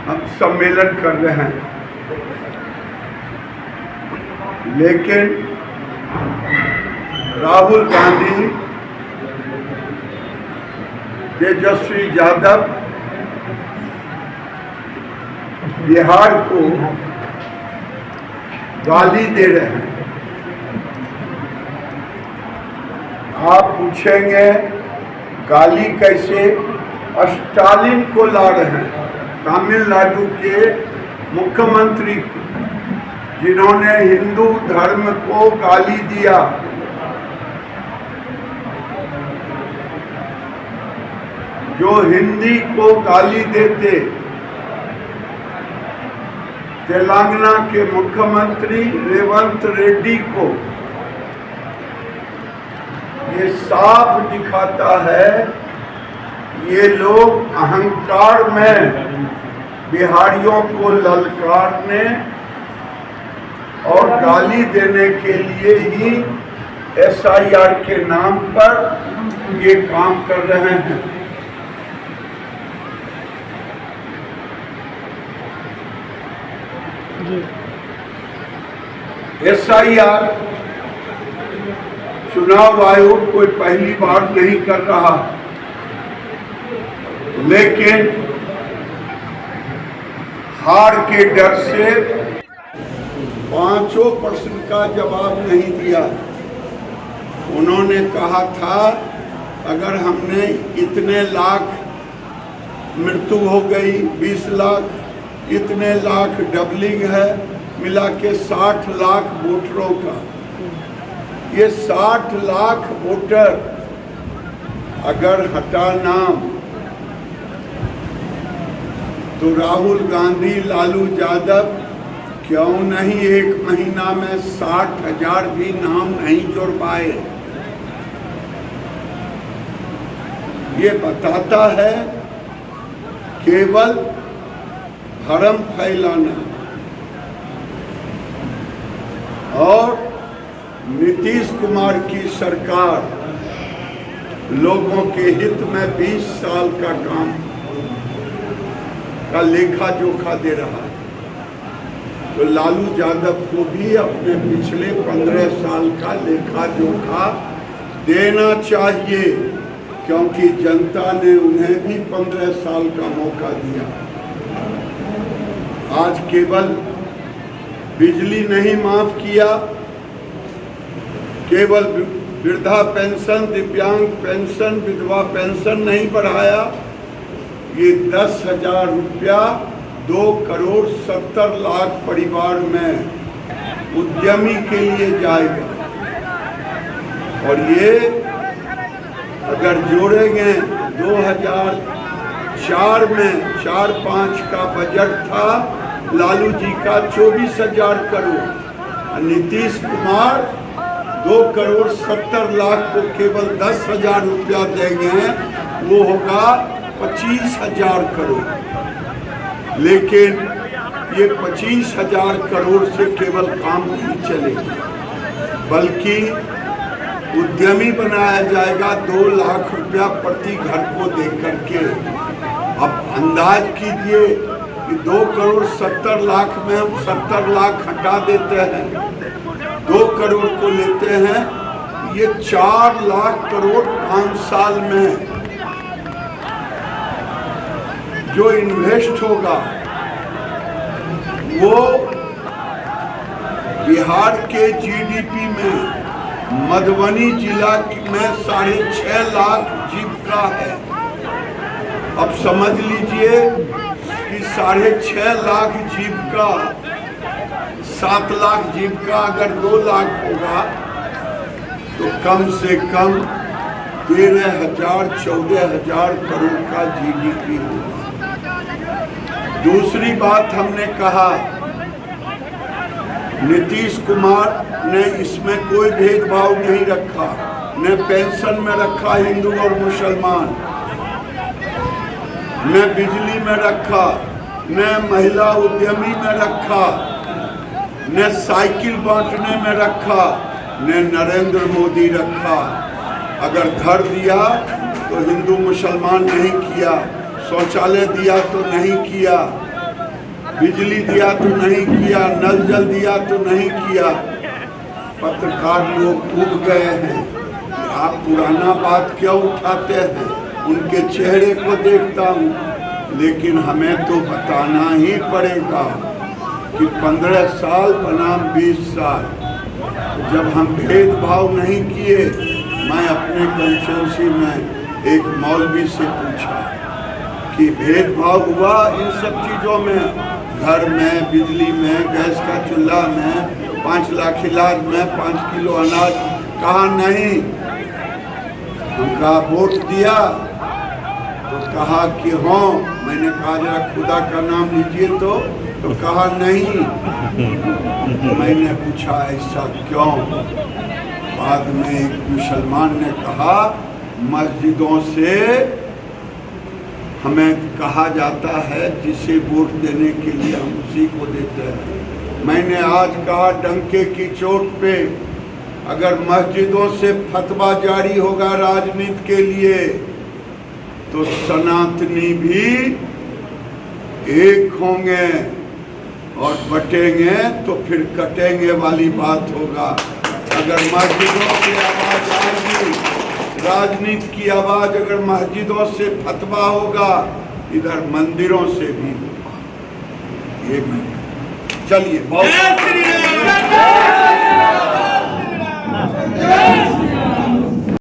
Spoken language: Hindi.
हम सम्मेलन कर रहे हैं, लेकिन राहुल गांधी, तेजस्वी यादव बिहार को गाली दे रहे हैं। आप पूछेंगे गाली कैसे? स्टालिन को ला रहे हैं, तमिलनाडु के मुख्यमंत्री को, जिन्होंने हिंदू धर्म को गाली दिया। जो हिंदी को गाली देते, तेलंगाना के मुख्यमंत्री रेवंत रेड्डी को, ये साफ दिखाता है ये लोग अहंकार में बिहारियों को ललकारने और गाली देने के लिए ही SIR के नाम पर ये काम कर रहे हैं। SIR चुनाव आयोग कोई पहली बार नहीं कर रहा, लेकिन हार के डर से 5 प्रश्न का जवाब नहीं दिया। उन्होंने कहा था अगर हमने इतने लाख मृत्यु हो गई, 20 लाख, इतने लाख डबलिंग है, मिला के 60 लाख वोटरों का। ये 60 लाख वोटर अगर हटाना तो राहुल गांधी, लालू यादव क्यों नहीं 1 महीना में 60,000 भी नाम नहीं जोड़ पाए? ये बताता है केवल भ्रम फैलाना। और नीतीश कुमार की सरकार लोगों के हित में 20 साल का काम का लेखा जोखा दे रहा है, तो लालू यादव को भी अपने पिछले 15 साल का लेखा जोखा देना चाहिए, क्योंकि जनता ने उन्हें भी 15 साल का मौका दिया। आज केवल बिजली नहीं माफ किया, केवल वृद्धा पेंशन, दिव्यांग पेंशन, विधवा पेंशन नहीं बढ़ाया, ये 10,000 रुपया 2,70,00,000 परिवार में उद्यमी के लिए जाएगा। और ये अगर जोड़ेंगे 2004 में 4-5 का बजट था लालू जी का 24,000 करोड़, नीतीश कुमार 2,70,00,000 को केवल 10,000 रुपया देंगे, वो होगा 25,000 करोड़। लेकिन ये 25,000 करोड़ से केवल काम नहीं चलेगा, बल्कि उद्यमी बनाया जाएगा 2 लाख रुपया प्रति घर को दे करके। अब अंदाज कीजिए कि 2,70,00,000 में हम 70 लाख हटा देते हैं, 2 करोड़ को लेते हैं, ये 4 लाख करोड़ 5 साल में जो इन्वेस्ट होगा वो बिहार के GDP में मधुबनी जिला में 6.5 लाख जीविका है। अब समझ लीजिए कि 6.5 लाख जीविका, 7 लाख जीविका अगर 2 लाख होगा तो कम से कम 13,000-14,000 करोड़ का GDP होगा। दूसरी बात हमने कहा, नीतीश कुमार ने इसमें कोई भेदभाव नहीं रखा, न पेंशन में रखा हिंदू और मुसलमान, न बिजली में रखा, न महिला उद्यमी में रखा, न साइकिल बांटने में रखा, न नरेंद्र मोदी रखा। अगर घर दिया तो हिंदू मुसलमान नहीं किया, शौचालय दिया तो नहीं किया, बिजली दिया तो नहीं किया, नल जल दिया तो नहीं किया। पत्रकार लोग उब गए हैं, आप पुराना बात क्यों उठाते हैं? उनके चेहरे को देखता हूँ, लेकिन हमें तो बताना ही पड़ेगा कि 15 साल बनाम 20 साल जब हम भेदभाव नहीं किए। मैं अपने कंस्टिट्यूंसी में एक मौलवी से पूछा कि भेदभाव हुआ इन सब चीज़ों में, घर में, बिजली में, गैस का चूल्हा में, 5 लाख इलाज में, 5 किलो अनाज? कहा नहीं। उनका वोट दिया तो कहा कि हाँ। मैंने कहा जरा खुदा का नाम लीजिए तो कहा नहीं। मैंने पूछा ऐसा क्यों? बाद में एक मुसलमान ने कहा मस्जिदों से हमें कहा जाता है जिसे वोट देने के लिए हम उसी को देते हैं। मैंने आज कहा डंके की चोट पे, अगर मस्जिदों से फतवा जारी होगा राजनीति के लिए तो सनातनी भी एक होंगे और बटेंगे तो फिर कटेंगे वाली बात होगा। अगर मस्जिदों से आवाज आएगी, राजनीति की आवाज अगर मस्जिदों से फतवा होगा, इधर मंदिरों से भी। ये चलिए बहुत